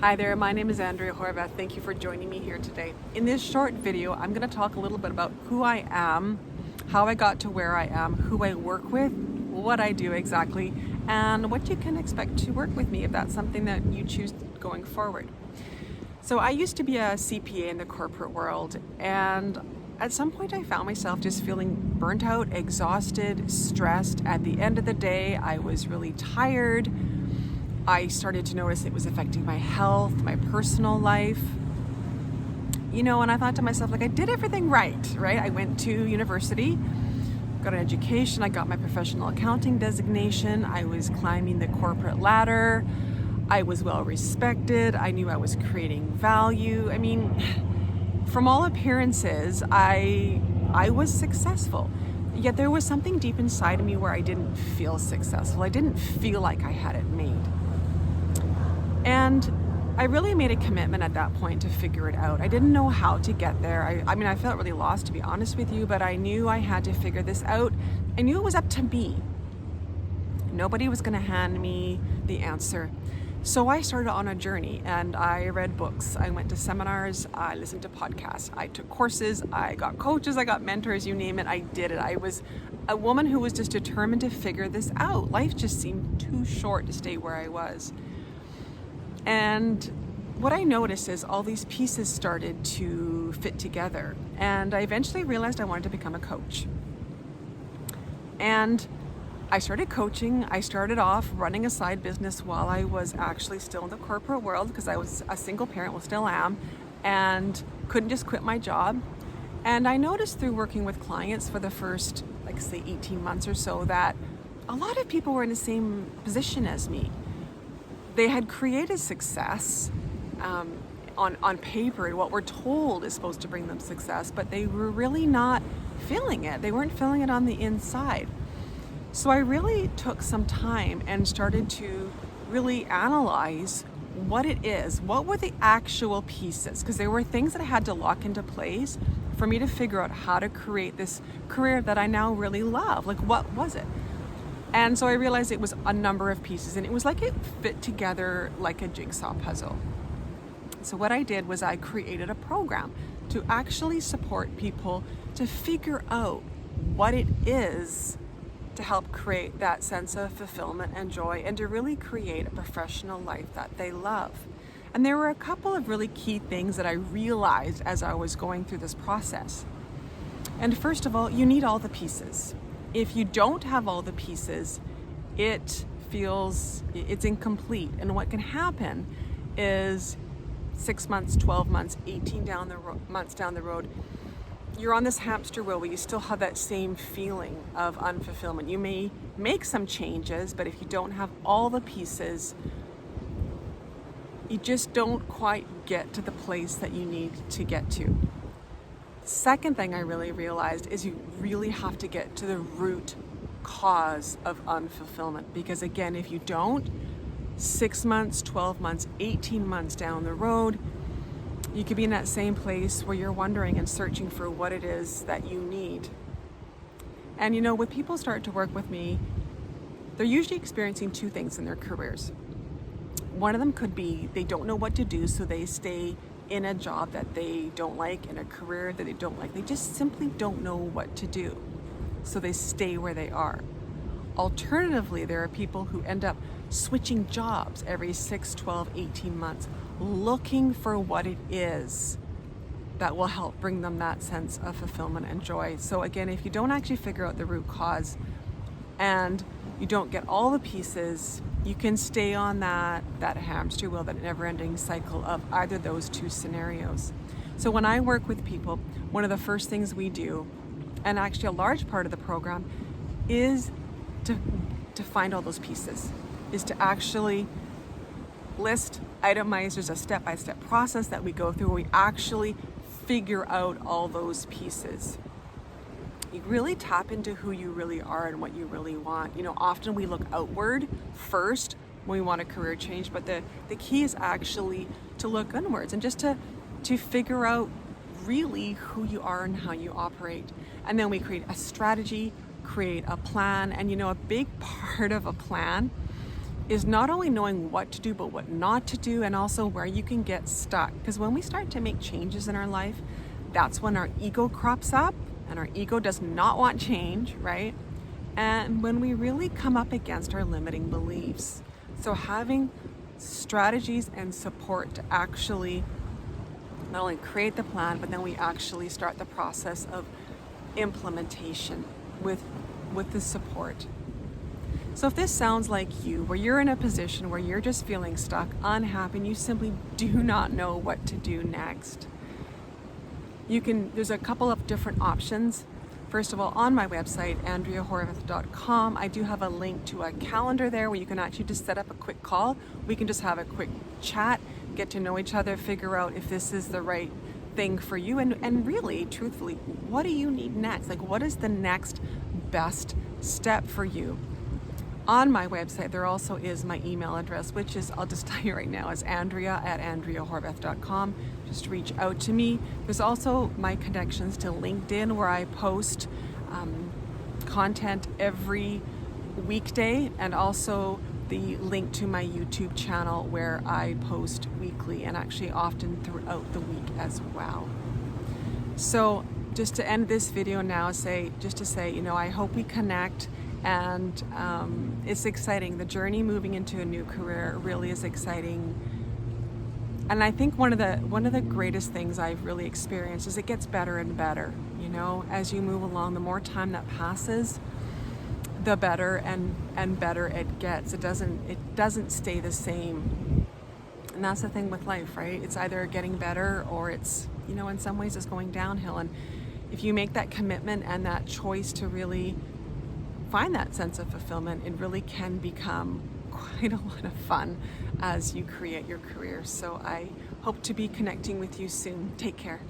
Hi there, my name is Andrea. Thank you for joining me here today. In this short video, I'm going to talk a little bit about who I am, how I got to where I am, who I work with, what I do exactly, and what you can expect to work with me if that's something that you choose going forward. So I used to be a CPA in the corporate world, and at some point I found myself just feeling burnt out, exhausted, stressed. At the end of the day, I was really tired. I started to notice it was affecting my health, my personal life. And I thought to myself, I did everything right? I went to university, got an education, I got my professional accounting designation, I was climbing the corporate ladder, I was well respected, I knew I was creating value. From all appearances, I was successful. Yet there was something deep inside of me where I didn't feel successful. I didn't feel like I had it made. And I really made a commitment at that point to figure it out. I didn't know how to get there. I felt really lost, to be honest with you, but I knew I had to figure this out. I knew it was up to me. Nobody was going to hand me the answer. So I started on a journey and I read books. I went to seminars, I listened to podcasts, I took courses, I got coaches, I got mentors, you name it, I did it. I was a woman who was just determined to figure this out. Life just seemed too short to stay where I was. And what I noticed is all these pieces started to fit together. And I eventually realized I wanted to become a coach. And I started coaching. I started off running a side business while I was actually still in the corporate world because I was a single parent, well, still am, and couldn't just quit my job. And I noticed through working with clients for the first, say 18 months or so, that a lot of people were in the same position as me. They had created success on paper, and what we're told is supposed to bring them success, but they were really not feeling it. They weren't feeling it on the inside. So I really took some time and started to really analyze what it is. What were the actual pieces? Because there were things that I had to lock into place for me to figure out how to create this career that I now really love. What was it? And so I realized it was a number of pieces, and it was like it fit together like a jigsaw puzzle. So what I did was I created a program to actually support people to figure out what it is to help create that sense of fulfillment and joy, and to really create a professional life that they love. And there were a couple of really key things that I realized as I was going through this process. And first of all, you need all the pieces. If you don't have all the pieces, it's incomplete. And what can happen is 6 months, 12 months, 18 months down the road, you're on this hamster wheel where you still have that same feeling of unfulfillment. You may make some changes, but if you don't have all the pieces, you just don't quite get to the place that you need to get to. Second thing I really realized is you really have to get to the root cause of unfulfillment, because again, if you don't, 6 months, 12 months, 18 months down the road, you could be in that same place where you're wondering and searching for what it is that you need. And when people start to work with me, they're usually experiencing two things in their careers. One of them could be they don't know what to do, so they stay in a job that they don't like, in a career that they don't like. They just simply don't know what to do, so they stay where they are. Alternatively, there are people who end up switching jobs every 6, 12, 18 months, looking for what it is that will help bring them that sense of fulfillment and joy. So again, if you don't actually figure out the root cause and you don't get all the pieces, you can stay on that hamster wheel, that never-ending cycle of either those two scenarios. So when I work with people, one of the first things we do, and actually a large part of the program, is to find all those pieces, is to actually list, itemize. There's a step-by-step process that we go through where we actually figure out all those pieces. You really tap into who you really are and what you really want. Often we look outward first when we want a career change, but the key is actually to look inwards and just to figure out really who you are and how you operate. And then we create a strategy, create a plan, and a big part of a plan is not only knowing what to do, but what not to do, and also where you can get stuck. Because when we start to make changes in our life, that's when our ego crops up, and our ego does not want change, right? And when we really come up against our limiting beliefs. So having strategies and support to actually not only create the plan, but then we actually start the process of implementation with the support. So if this sounds like you, where you're in a position where you're just feeling stuck, unhappy, and you simply do not know what to do next, there's a couple of different options. First of all, on my website, andreahorvath.com, I do have a link to a calendar there where you can actually just set up a quick call. We can just have a quick chat, get to know each other, figure out if this is the right thing for you, and really, truthfully, what do you need next? Like, what is the next best step for you? On my website, there also is my email address, which is, I'll just tell you right now, is andrea@andreahorvath.com. Just reach out to me. There's also my connections to LinkedIn, where I post content every weekday, and also the link to my YouTube channel, where I post weekly and actually often throughout the week as well. So just to end this video now, just to say, I hope we connect. And it's exciting. The journey moving into a new career really is exciting. And I think one of the greatest things I've really experienced is it gets better and better. As you move along, the more time that passes, the better and better it gets. It doesn't stay the same. And that's the thing with life, right? It's either getting better or it's, in some ways it's going downhill. And if you make that commitment and that choice to really find that sense of fulfillment, it really can become quite a lot of fun as you create your career. So I hope to be connecting with you soon. Take care.